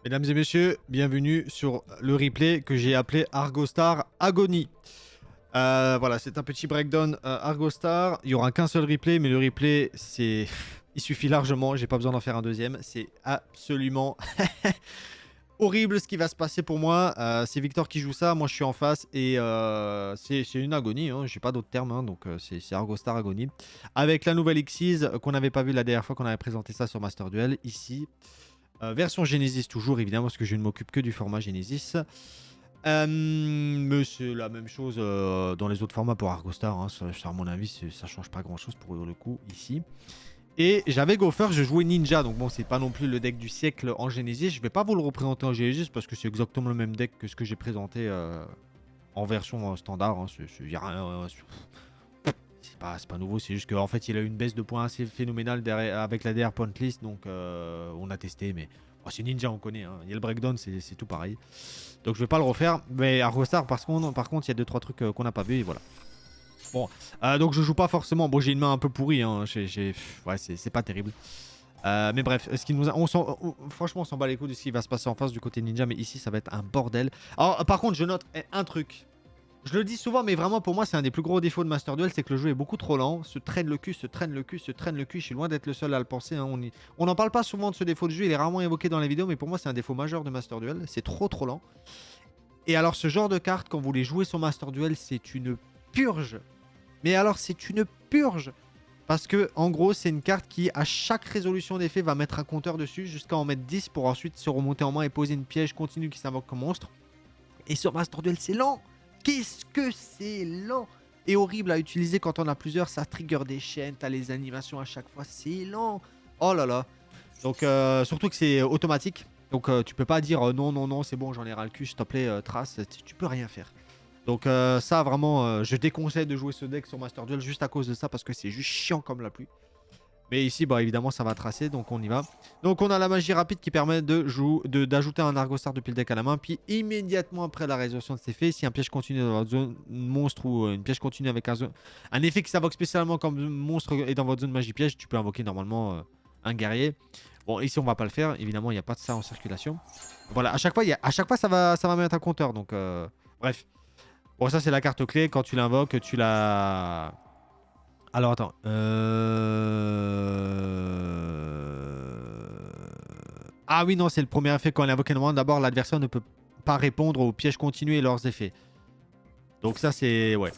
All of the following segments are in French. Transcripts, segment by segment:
Mesdames et messieurs, bienvenue sur le replay que j'ai appelé Argostar Agony. Voilà, c'est un petit breakdown Argostar. Il n'y aura qu'un seul replay, mais le replay, c'est... Il suffit largement, j'ai pas besoin d'en faire un deuxième. C'est absolument horrible ce qui va se passer pour moi. C'est Victor qui joue ça, moi je suis en face et c'est une agonie, hein. J'ai pas d'autres termes, hein, donc c'est Argostar Agony. Avec la nouvelle Xyz qu'on n'avait pas vu la dernière fois qu'on avait présenté ça sur Master Duel, ici. Version Genesis toujours évidemment parce que je ne m'occupe que du format Genesis. Mais c'est la même chose dans les autres formats pour Argostar, hein. Ça, à mon avis ça change pas grand chose pour le coup ici. Et j'avais Gopher, je jouais Ninja, donc bon c'est pas non plus le deck du siècle en Genesis. Je vais pas vous le représenter en Genesis parce que c'est exactement le même deck que ce que j'ai présenté en version standard, hein. Y a rien, c'est pas nouveau, c'est juste qu'en fait il a eu une baisse de points assez phénoménale avec la DR point list, donc on a testé, mais bon, c'est Ninja, on connaît, hein. Il y a le breakdown, c'est tout pareil. Donc je vais pas le refaire, mais Argostar par contre il y a 2-3 trucs qu'on n'a pas vu et voilà. Bon, donc je joue pas forcément, bon j'ai une main un peu pourrie, hein. Ouais, c'est pas terrible. Mais bref, ce qui nous a... franchement on s'en bat les couilles de ce qui va se passer en face du côté Ninja, mais ici ça va être un bordel. Alors par contre je note un truc. Je le dis souvent, mais vraiment pour moi, c'est un des plus gros défauts de Master Duel, c'est que le jeu est beaucoup trop lent, se traîne le cul, se traîne le cul, se traîne le cul. Je suis loin d'être le seul à le penser, hein. On n'en parle pas souvent de ce défaut de jeu, il est rarement évoqué dans les vidéos, mais pour moi, c'est un défaut majeur de Master Duel. C'est trop lent. Et alors, ce genre de carte, quand vous les jouez sur Master Duel, c'est une purge. Mais alors, c'est une purge. Parce que, en gros, c'est une carte qui, à chaque résolution d'effet, va mettre un compteur dessus jusqu'à en mettre 10 pour ensuite se remonter en main et poser une piège continue qui s'invoque comme monstre. Et sur Master Duel, c'est lent. Qu'est-ce que c'est lent et horrible à utiliser quand on a plusieurs. Ça trigger des chaînes, t'as les animations à chaque fois. C'est lent. Oh là là. Donc, surtout que c'est automatique. Donc, tu peux pas dire non, c'est bon, j'en ai ras le cul, s'il te plaît, trace. Tu peux rien faire. Donc, ça, vraiment, je déconseille de jouer ce deck sur Master Duel juste à cause de ça parce que c'est juste chiant comme la pluie. Mais ici, bah, évidemment, ça va tracer, donc on y va. Donc on a la magie rapide qui permet d'ajouter un Argostar depuis le deck à la main. Puis immédiatement après la résolution de cet effet, si un piège continue dans votre zone monstre ou une piège continue avec un effet qui s'invoque spécialement comme monstre est dans votre zone magie piège, tu peux invoquer normalement un guerrier. Bon, ici on va pas le faire, évidemment, il n'y a pas de ça en circulation. Voilà, à chaque fois ça va mettre un compteur, donc bref. Bon, ça c'est la carte clé, quand tu l'invoques, tu la... Alors attends. Ah oui, non, c'est le premier effet quand elle invoque un moment. D'abord, l'adversaire ne peut pas répondre aux pièges continus et leurs effets. Donc ça, c'est... Ouais.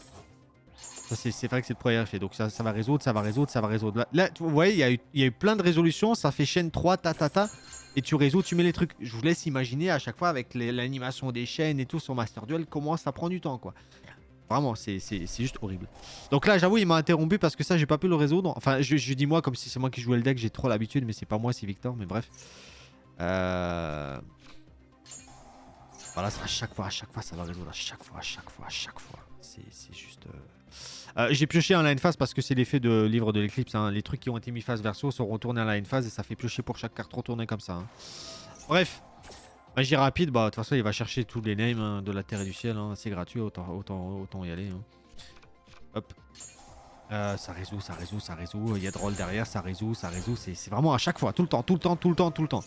Ça, c'est vrai que c'est le premier effet. Donc ça va résoudre, ça va résoudre, ça va résoudre. Là vous voyez, il y a eu plein de résolutions. Ça fait chaîne 3, ta. Et tu résous, tu mets les trucs. Je vous laisse imaginer à chaque fois avec l'animation des chaînes et tout sur Master Duel, comment ça prend du temps, quoi. Vraiment, c'est juste horrible. Donc là, j'avoue, il m'a interrompu parce que ça, j'ai pas pu le résoudre. Enfin, je dis moi comme si c'est moi qui jouais le deck, j'ai trop l'habitude, mais c'est pas moi, c'est Victor, mais bref. Voilà, à chaque fois, ça va résoudre. À chaque fois. C'est juste... j'ai pioché un line phase parce que c'est l'effet de livre de l'éclipse, hein. Les trucs qui ont été mis phase verso sont retournés à line phase et ça fait piocher pour chaque carte retournée comme ça, hein. Bref. Magie rapide, bah de toute façon il va chercher tous les names, hein, de la terre et du ciel, hein. C'est gratuit, autant y aller, hein. Hop. Ça résout. Il y a de roll derrière, ça résout. C'est vraiment à chaque fois, tout le temps.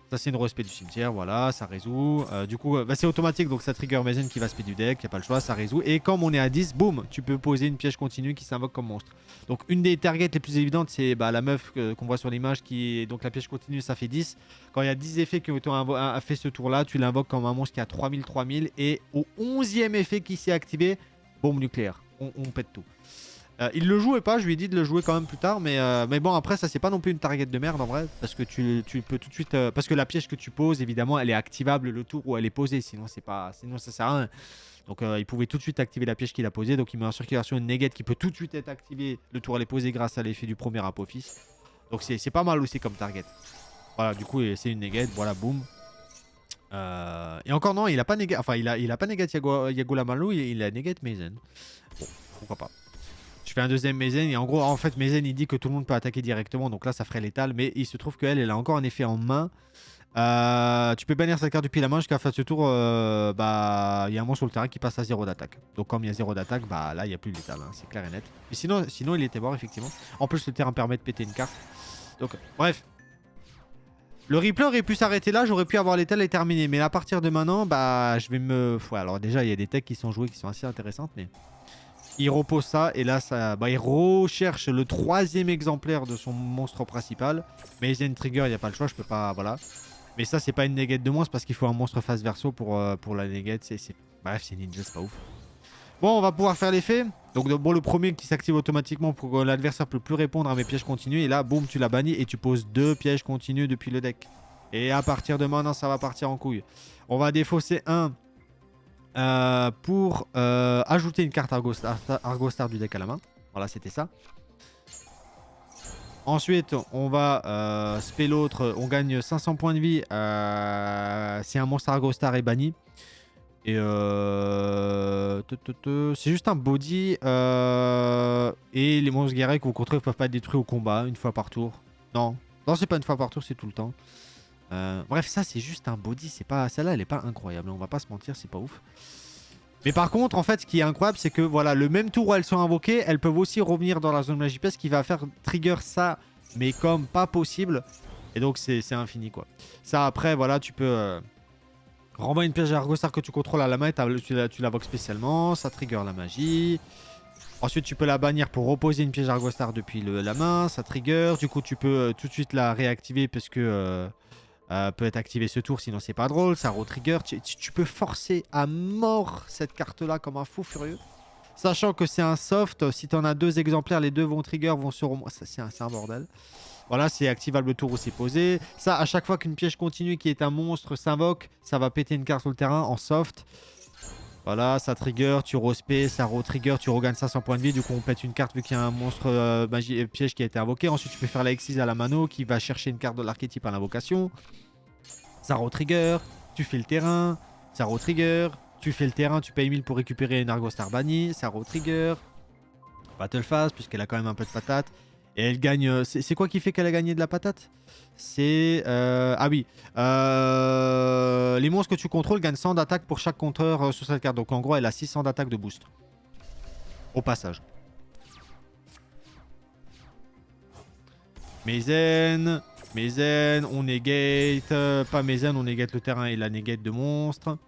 Ça c'est une respect du cimetière, voilà, ça résout. Du coup, bah, c'est automatique, donc ça trigger Mazen qui va speed du deck, y a pas le choix, ça résout. Et comme on est à 10, boum, tu peux poser une piège continue qui s'invoque comme monstre. Donc une des targets les plus évidentes, c'est bah, la meuf qu'on voit sur l'image, qui est donc la piège continue, ça fait 10. Quand il y a 10 effets qui ont fait ce tour-là, tu l'invoques comme un monstre qui a 3000. Et au 11e effet qui s'est activé, bombe nucléaire, on pète tout. Il le jouait pas, je lui ai dit de le jouer quand même plus tard, mais bon après ça c'est pas non plus une target de merde en vrai, parce que tu peux tout de suite, parce que la piège que tu poses évidemment elle est activable le tour où elle est posée, sinon ça sert à rien. Donc il pouvait tout de suite activer la piège qu'il a posée, donc il met en circulation une negate qui peut tout de suite être activée, le tour elle est posée grâce à l'effet du premier apophis. Donc c'est pas mal aussi comme target. Voilà, du coup c'est une negate, voilà boum. Et encore non, il a pas negate, enfin il a pas negate Yagolamalu, il a negate Mazen. Bon, pourquoi pas. Je fais un deuxième Mazen et en gros en fait Mazen il dit que tout le monde peut attaquer directement, donc là ça ferait létal, mais il se trouve qu'elle a encore un effet en main. Tu peux bannir cette carte depuis la main jusqu'à la fin de ce tour, bah il y a un monstre sur le terrain qui passe à 0 d'attaque. Donc comme il y a 0 d'attaque, bah là il n'y a plus de létal, hein, c'est clair et net. Mais sinon il était mort effectivement. En plus le terrain permet de péter une carte. Donc bref. Le replay aurait pu s'arrêter là, j'aurais pu avoir l'étal et terminé. Mais à partir de maintenant, bah je vais me... Ouais, alors déjà, il y a des techs qui sont joués qui sont assez intéressantes, mais... Il repose ça, et là, ça, bah, il recherche le 3e exemplaire de son monstre principal. Mais il y a une trigger, il n'y a pas le choix, je peux pas... Voilà. Mais ça, c'est pas une négate de moins, c'est parce qu'il faut un monstre face verso pour la négate. Bref, c'est ninja, c'est pas ouf. Bon, on va pouvoir faire l'effet. Donc, bon, le premier qui s'active automatiquement pour que l'adversaire peut plus répondre à mes pièges continus. Et là, boum, tu l'as banni et tu poses 2 pièges continus depuis le deck. Et à partir de maintenant, ça va partir en couille. On va défausser un pour ajouter une carte Argostar du deck à la main. Voilà, c'était ça. Ensuite, on va spell l'autre. On gagne 500 points de vie si un monstre Argostar est banni. Et c'est juste un body. Et les monstres guerriers que vous contrôlez ne peuvent pas être détruits au combat une fois par tour. Non, non, c'est pas une fois par tour, c'est tout le temps. Bref, ça c'est juste un body. C'est pas, celle-là, elle est pas incroyable. On va pas se mentir, c'est pas ouf. Mais par contre, en fait, ce qui est incroyable, c'est que voilà, le même tour où elles sont invoquées, elles peuvent aussi revenir dans la zone magie ce qui va faire trigger ça, mais comme pas possible. Et donc c'est infini quoi. Ça après, voilà, tu peux renvoyer une piège à Argostar que tu contrôles à la main, tu l'invoques spécialement, ça trigger la magie. Ensuite, tu peux la bannir pour reposer une piège Argostar depuis la main, ça trigger. Du coup, tu peux tout de suite la réactiver parce que peut être activée ce tour, sinon c'est pas drôle. Ça retrigger. Tu peux forcer à mort cette carte-là comme un fou furieux. Sachant que c'est un soft, si tu en as 2 exemplaires, les 2 vont trigger, vont se remonter. C'est un bordel. Voilà, c'est activable le tour où c'est posé. Ça, à chaque fois qu'une piège continue qui est un monstre s'invoque, ça va péter une carte sur le terrain en soft. Voilà, ça trigger, tu respect, ça re-trigger, tu regagnes 500 points de vie. Du coup, on pète une carte vu qu'il y a un monstre piège qui a été invoqué. Ensuite, tu peux faire la X6 à la mano qui va chercher une carte de l'archétype à l'invocation. Ça re-trigger, tu fais le terrain, ça re-trigger. Tu fais le terrain, tu payes 1000 pour récupérer une Argostar bannie, ça re-trigger. Battle Phase, puisqu'elle a quand même un peu de patate. Et elle gagne... C'est quoi qui fait qu'elle a gagné de la patate? C'est... Ah oui. Les monstres que tu contrôles gagnent 100 d'attaque pour chaque compteur sur cette carte. Donc en gros, elle a 600 d'attaque de boost. Au passage. Mézen. Mézen, on negate. Pas Mézen, on negate le terrain et la negate de monstres.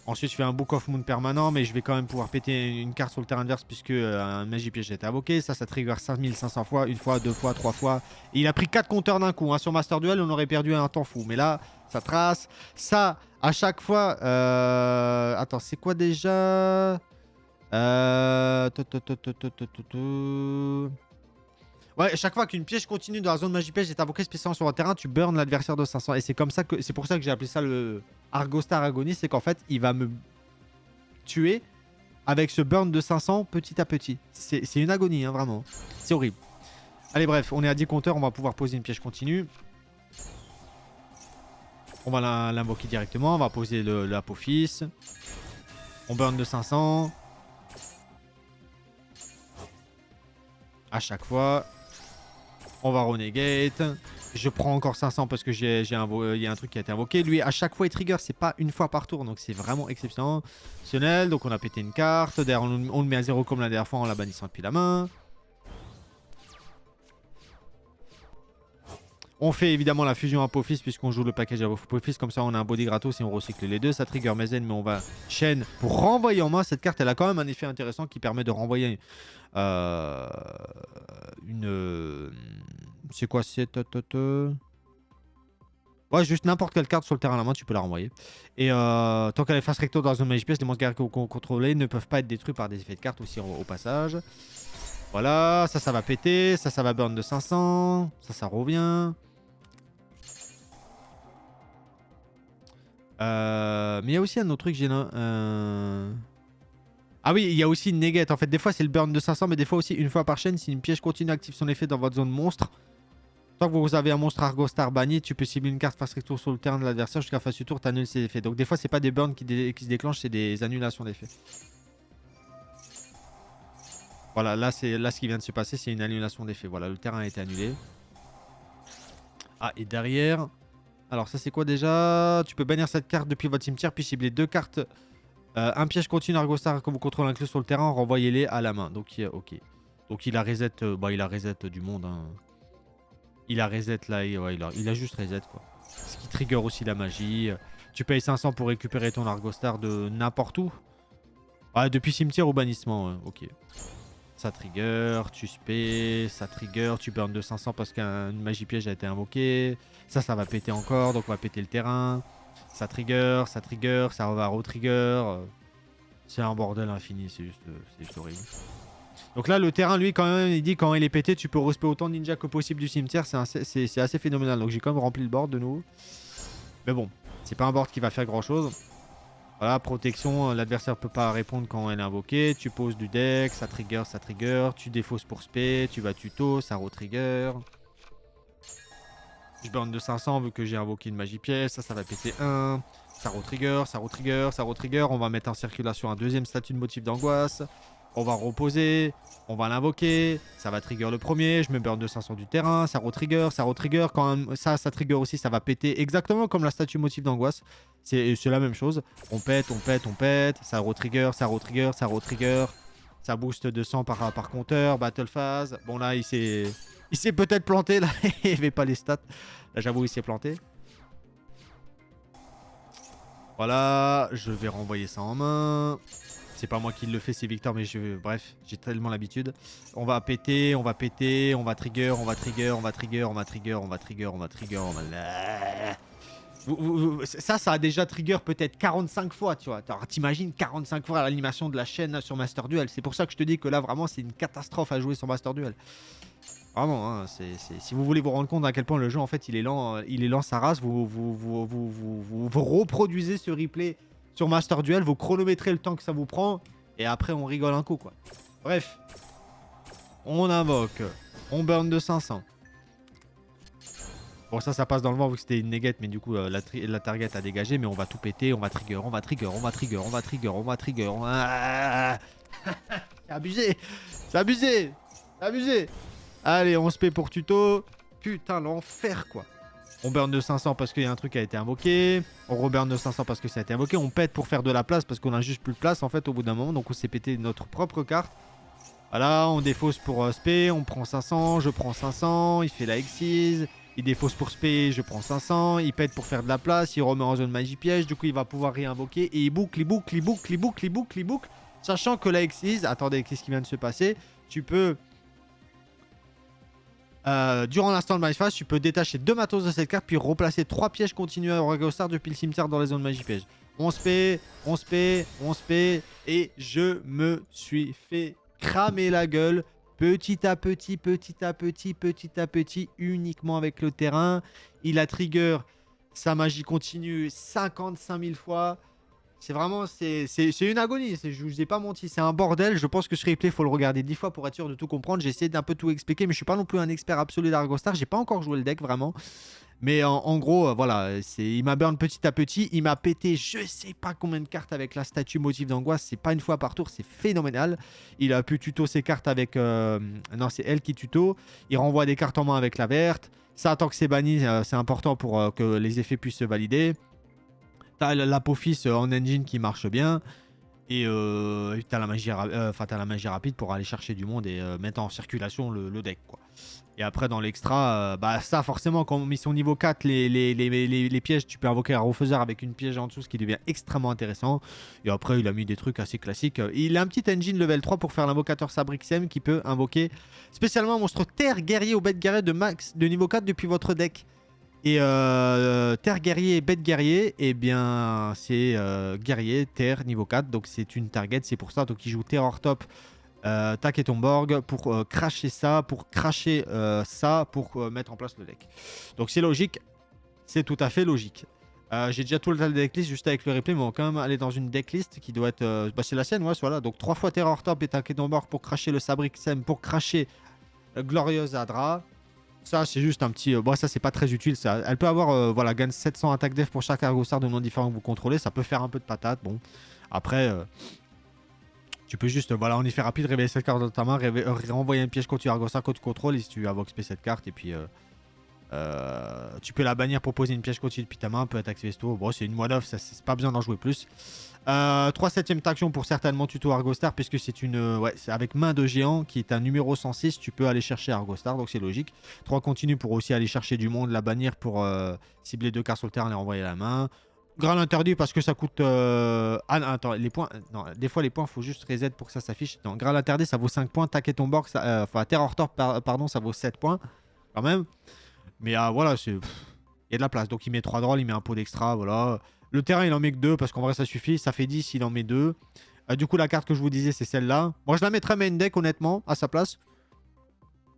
Ensuite, je fais un Book of Moon permanent, mais je vais quand même pouvoir péter une carte sur le terrain adverse puisque un magie piège a été invoqué. Ça trigger 5500 fois, une fois, 2 fois, 3 fois. Et il a pris 4 compteurs d'un coup. Hein. Sur Master Duel, on aurait perdu un temps fou. Mais là, ça trace. Ça, à chaque fois... Attends, c'est quoi déjà Ouais, chaque fois qu'une piège continue dans la zone magie piège est invoquée spécialement sur le terrain, tu burn l'adversaire de 500. Et c'est comme ça que, c'est pour ça que j'ai appelé ça le Argostar Agoniste, c'est qu'en fait, il va me tuer avec ce burn de 500 petit à petit. C'est une agonie, hein, vraiment. C'est horrible. Allez, bref, on est à 10 compteurs, on va pouvoir poser une piège continue. On va l'invoquer directement, on va poser l'Apophis. On burn de 500. À chaque fois. On va renegate. Je prends encore 500 parce que il y a un truc qui a été invoqué. Lui, à chaque fois, il trigger. C'est pas une fois par tour. Donc, c'est vraiment exceptionnel. Donc, on a pété une carte. D'ailleurs, on le met à 0 comme la dernière fois en la bannissant depuis la main. On fait évidemment la fusion Apophis puisqu'on joue le package Apophis. Comme ça, on a un body gratos et on recycle les deux. Ça trigger Mézen, mais on va chaîne pour renvoyer en main. Cette carte, elle a quand même un effet intéressant qui permet de renvoyer c'est quoi? C'est... Ouais, juste n'importe quelle carte sur le terrain à la main, tu peux la renvoyer. Et tant qu'elle est face recto dans la zone magie pièce, les monstres guerriers que vous contrôlez ne peuvent pas être détruits par des effets de carte aussi au passage. Voilà, ça va péter. Ça va burn de 500. Ça revient. Mais il y a aussi un autre truc, j'ai Ah oui, il y a aussi une negate. En fait, des fois, c'est le burn de 500, mais des fois aussi, une fois par chaîne, si une piège continue active son effet dans votre zone monstre, tant que vous avez un monstre Argostar banni, tu peux cibler une carte face recto sur le terrain de l'adversaire jusqu'à la phase du tour, tu annules ses effets. Donc des fois, c'est pas des burns qui se déclenchent, c'est des annulations d'effets. Voilà, là, ce qui vient de se passer, c'est une annulation d'effet. Voilà, le terrain a été annulé. Ah, et derrière... Alors ça, c'est quoi déjà? Tu peux bannir cette carte depuis votre cimetière, puis cibler 2 cartes... un piège continu Argostar que vous contrôlez inclus sur le terrain, renvoyez-les à la main. Donc, ok. Donc il a reset, il a reset du monde. Hein. Il a reset là, ouais, il a juste reset quoi. Ce qui trigger aussi la magie. Tu payes 500 pour récupérer ton Argostar de n'importe où. Ah, depuis cimetière au bannissement, ouais. Ok. Ça trigger, tu spé, ça trigger, tu burn de 500 parce qu'une magie piège a été invoquée. Ça va péter encore, donc on va péter le terrain. Ça trigger, ça va re-trigger. C'est un bordel infini, c'est juste horrible. Donc là, le terrain, lui, quand même, il dit quand il est pété, tu peux respect autant de ninjas que possible du cimetière. C'est assez phénoménal. Donc j'ai quand même rempli le board de nouveau. Mais bon, c'est pas un board qui va faire grand chose. Voilà, protection, l'adversaire peut pas répondre quand elle est invoquée. Tu poses du deck, ça trigger, ça trigger. Tu défausses pour spé, tu vas tuto, ça re-trigger. Je burn de 500 vu que j'ai invoqué une magie pièce. Ça va péter 1. Ça re-trigger, ça re-trigger, ça re-trigger. On va mettre en circulation un deuxième statut de motif d'angoisse. On va reposer, on va l'invoquer, ça va trigger le premier, je me burn de 500 du terrain, ça re-trigger, ça re-trigger. Quand ça trigger aussi, ça va péter exactement comme la statue motif d'angoisse. C'est la même chose. On pète, ça re-trigger, ça re-trigger, ça re-trigger. Ça booste de 100 par compteur, battle phase. Bon là, il s'est peut-être planté, là, il avait pas les stats. Là, j'avoue, il s'est planté. Voilà, je vais renvoyer ça en main. C'est pas moi qui le fais, c'est Victor, mais bref, j'ai tellement l'habitude. On va péter, on va péter, on va trigger, on va trigger, on va trigger, on va trigger, on va trigger, on va trigger, on va... Ça a déjà trigger peut-être 45 fois, tu vois. T'imagines 45 fois l'animation de la chaîne sur Master Duel. C'est pour ça que je te dis que là, vraiment, c'est une catastrophe à jouer sur Master Duel. Vraiment, hein, si vous voulez vous rendre compte à quel point le jeu, en fait, il est lent sa race, vous reproduisez ce replay sur Master Duel, vous chronométrez le temps que ça vous prend, et après, on rigole un coup, quoi. Bref. On invoque. On burn de 500. Bon, ça passe dans le vent vu que c'était une néguette, mais du coup, la target a dégagé, mais on va tout péter, on va trigger, on va trigger, on va trigger, on va trigger, on va trigger. C'est abusé. C'est abusé. C'est abusé. Allez, on se paie pour tuto. Putain, l'enfer, quoi. On burn de 500 parce qu'il y a un truc qui a été invoqué. On reburn de 500 parce que ça a été invoqué. On pète pour faire de la place parce qu'on a juste plus de place, en fait, au bout d'un moment. Donc, on s'est pété notre propre carte. Voilà, on défausse pour spé. On prend 500. Je prends 500. Il fait la Xyz. Il défausse pour spé. Je prends 500. Il pète pour faire de la place. Il remet en zone magie piège. Du coup, il va pouvoir réinvoquer. Et il boucle, il boucle, il boucle, il boucle, il boucle, il boucle. Sachant que la Xyz... Attendez, qu'est-ce qui vient de se passer? Tu peux... durant l'instant de magie phase, tu peux détacher 2 matos de cette carte puis replacer 3 pièges continus à Argostar depuis le cimetière dans les zones magie piège. On se paie, on se paie, on se paie et je me suis fait cramer la gueule petit à petit, petit à petit, petit à petit, uniquement avec le terrain. Il a trigger sa magie continue 55 000 fois. C'est vraiment, c'est une agonie, je vous ai pas menti, c'est un bordel. Je pense que ce replay, il faut le regarder 10 fois pour être sûr de tout comprendre. J'ai essayé d'un peu tout expliquer, mais je suis pas non plus un expert absolu d'Argostar. J'ai pas encore joué le deck, vraiment. Mais en gros, voilà, il m'a burn petit à petit. Il m'a pété je sais pas combien de cartes avec la statue motif d'angoisse. C'est pas une fois par tour, c'est phénoménal. Il a pu tuto ses cartes avec... Non, c'est elle qui tuto. Il renvoie des cartes en main avec la verte. Ça, tant que c'est banni, c'est important pour que les effets puissent se valider. T'as l'apophis en engine qui marche bien. Et t'as la magie rapide pour aller chercher du monde et mettre en circulation le deck, quoi. Et après, dans l'extra, bah ça, forcément, quand on met son niveau 4, les pièges, tu peux invoquer un refaiseur avec une piège en dessous, ce qui devient extrêmement intéressant. Et après, il a mis des trucs assez classiques. Il a un petit engine level 3 pour faire l'invocateur Sabrixem qui peut invoquer spécialement un monstre terre guerrier ou bête guerrier de niveau 4 depuis votre deck. Et terre guerrier, bête guerrier, et bien c'est guerrier, terre, niveau 4. Donc c'est une target, c'est pour ça. Donc il joue terror top, tac et ton borg pour cracher ça, pour cracher ça, pour mettre en place le deck. Donc c'est logique, c'est tout à fait logique. J'ai déjà tout le decklist juste avec le replay, mais on va quand même aller dans une decklist qui doit être... bah c'est la sienne, ouais, voilà. Donc 3 fois terror top et tac et ton borg pour cracher le Sabrixem, pour cracher Glorious Adra. Ça, c'est juste un petit... bon, ça, c'est pas très utile. Ça. Elle peut avoir, voilà, gagne 700 attaque def pour chaque Argostar de nom différent que vous contrôlez. Ça peut faire un peu de patate. Bon, après, tu peux juste, voilà, en effet rapide, révéler cette carte dans ta main, renvoyer un piège quand tu Argostar, quand tu contrôles, et si tu invoques cette carte, et puis Tu peux la bannir pour poser une piège continue depuis ta main, peut attaquer Vesto. Bon, c'est une one-off, c'est pas besoin d'en jouer plus. 3/7ème action pour certainement tuto Argostar, puisque c'est une. Ouais, c'est avec main de géant qui est un numéro 106. Tu peux aller chercher Argostar, donc c'est logique. 3 continue pour aussi aller chercher du monde, la bannir pour cibler 2 cartes sur le terrain et les renvoyer à la main. Graal interdit parce que ça coûte. Ah non, attends, les points. Non, des fois les points, faut juste reset pour que ça s'affiche. Non, Graal interdit, ça vaut 5 points. Taquet ton board, enfin, Terror Torp, pardon, ça vaut 7 points. Quand même. Mais voilà, c'est. Il y a de la place. Donc il met 3 drôles, il met un pot d'extra, voilà. Le terrain, il en met que 2 parce qu'en vrai, ça suffit. Ça fait 10, il en met 2. Du coup, la carte que je vous disais, c'est celle-là. Moi, je la mettrais main deck, honnêtement, à sa place.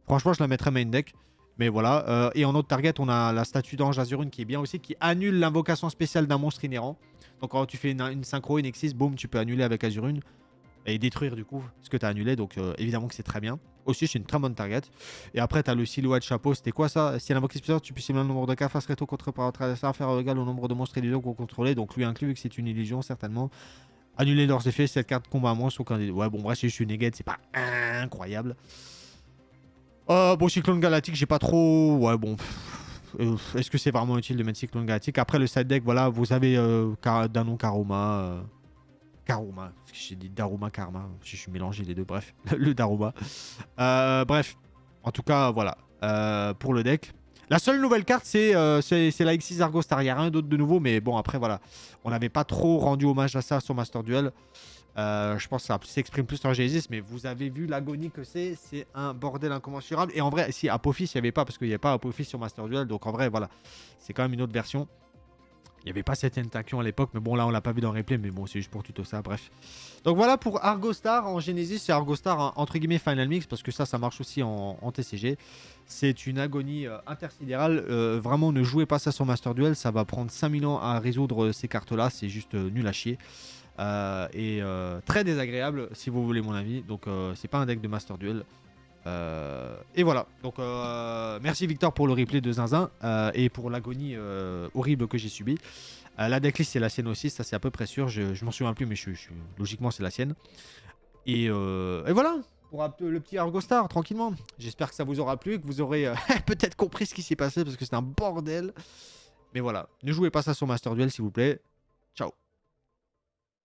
Franchement, je la mettrais main deck. Mais voilà. Et en autre target, on a la statue d'Ange Azurune qui est bien aussi, qui annule l'invocation spéciale d'un monstre inhérent. Donc quand tu fais une synchro, une exis, boum, tu peux annuler avec Azurune. Et détruire du coup ce que tu as annulé. Donc évidemment que c'est très bien. Aussi, c'est une très bonne target. Et après, tu as le silhouette chapeau. C'était quoi ça? Si l'invocation spéciale, tu peux cibler le nombre de cartes face réto contre par adversaire, faire égal au nombre de monstres illusions qu'on contrôlait. Donc lui inclus, vu que c'est une illusion, certainement. Annuler leurs effets, cette carte combat à monstre. Ouais, bon, bref, c'est juste une negate, c'est pas incroyable. Bon, Cyclone Galactique, j'ai pas trop. Ouais, bon. Est-ce que c'est vraiment utile de mettre Cyclone Galactique? Après, le side deck, voilà, vous avez Danon Karuma. Karuma. J'ai dit Daruma Karma. Je suis mélangé les deux, bref. Le Daruma. Bref. En tout cas, voilà. Pour le deck. La seule nouvelle carte, c'est la X6 Argostar. Il n'y a rien d'autre de nouveau, mais bon, après, voilà. On n'avait pas trop rendu hommage à ça sur Master Duel. Je pense que ça s'exprime plus en Genesis, mais vous avez vu l'agonie que c'est. C'est un bordel incommensurable. Et en vrai, si Apophis, il n'y avait pas, parce qu'il n'y avait pas Apophis sur Master Duel. Donc en vrai, voilà. C'est quand même une autre version. Il n'y avait pas cette interaction à l'époque, mais bon, là, on l'a pas vu dans le replay, mais bon, c'est juste pour tuto ça, bref. Donc voilà pour Argostar en Genesis, c'est Argostar entre guillemets Final Mix, parce que ça marche aussi en TCG. C'est une agonie intersidérale. Vraiment, ne jouez pas ça sur Master Duel, ça va prendre 5000 ans à résoudre ces cartes-là, c'est juste nul à chier. Très désagréable, si vous voulez mon avis. Donc, c'est pas un deck de Master Duel. Et voilà, donc merci Victor pour le replay de Zinzin et pour l'agonie horrible que j'ai subie. La decklist c'est la sienne aussi, ça c'est à peu près sûr, je m'en souviens plus mais logiquement c'est la sienne. Et voilà, pour le petit Argostar tranquillement. J'espère que ça vous aura plu, que vous aurez peut-être compris ce qui s'est passé parce que c'est un bordel. Mais voilà, ne jouez pas ça sur Master Duel s'il vous plaît. Ciao.